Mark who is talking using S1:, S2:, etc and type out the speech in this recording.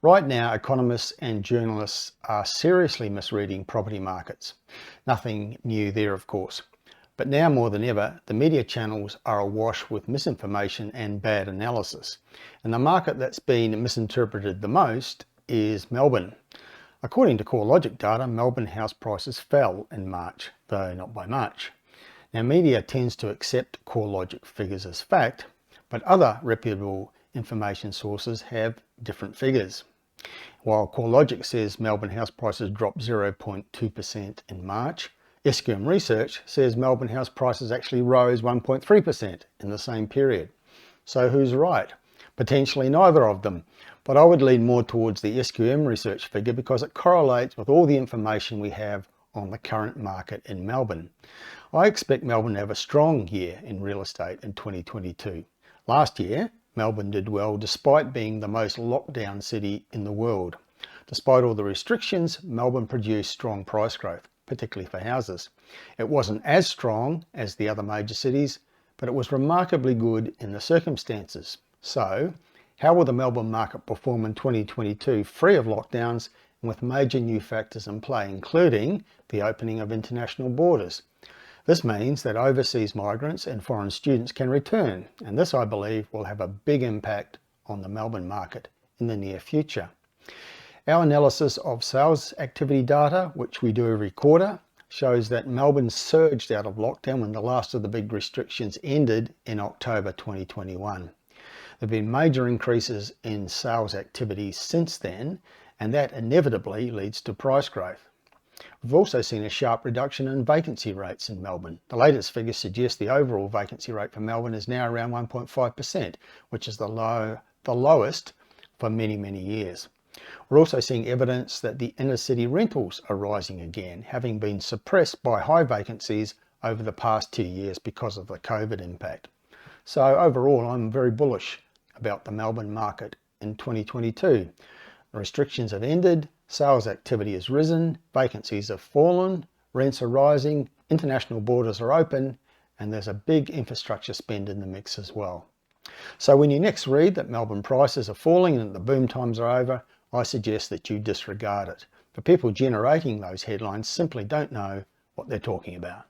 S1: Right now, economists and journalists are seriously misreading property markets. Nothing new there, of course. But now more than ever, the media channels are awash with misinformation and bad analysis. And the market that's been misinterpreted the most is Melbourne. According to CoreLogic data, Melbourne house prices fell in March, though not by much. Now, media tends to accept CoreLogic figures as fact, but other reputable information sources have different figures. While CoreLogic says Melbourne house prices dropped 0.2% in March, SQM Research says Melbourne house prices actually rose 1.3% in the same period. So who's right? Potentially neither of them, but I would lean more towards the SQM Research figure because it correlates with all the information we have on the current market in Melbourne. I expect Melbourne to have a strong year in real estate in 2022. Last year, Melbourne did well despite being the most locked down city in the world. Despite all the restrictions, Melbourne produced strong price growth, particularly for houses. It wasn't as strong as the other major cities, but it was remarkably good in the circumstances. So, how will the Melbourne market perform in 2022 free of lockdowns and with major new factors in play, including the opening of international borders? This means that overseas migrants and foreign students can return, and this, I believe, will have a big impact on the Melbourne market in the near future. Our analysis of sales activity data, which we do every quarter, shows that Melbourne surged out of lockdown when the last of the big restrictions ended in October 2021. There have been major increases in sales activity since then, and that inevitably leads to price growth. We've also seen a sharp reduction in vacancy rates in Melbourne. The latest figures suggest the overall vacancy rate for Melbourne is now around 1.5%, which is the lowest for many, many years. We're also seeing evidence that the inner city rentals are rising again, having been suppressed by high vacancies over the past 2 years because of the COVID impact. So overall, I'm very bullish about the Melbourne market in 2022. The restrictions have ended, sales activity has risen, vacancies have fallen, rents are rising, international borders are open, and there's a big infrastructure spend in the mix as well. So when you next read that Melbourne prices are falling and that the boom times are over, I suggest that you disregard it. The people generating those headlines simply don't know what they're talking about.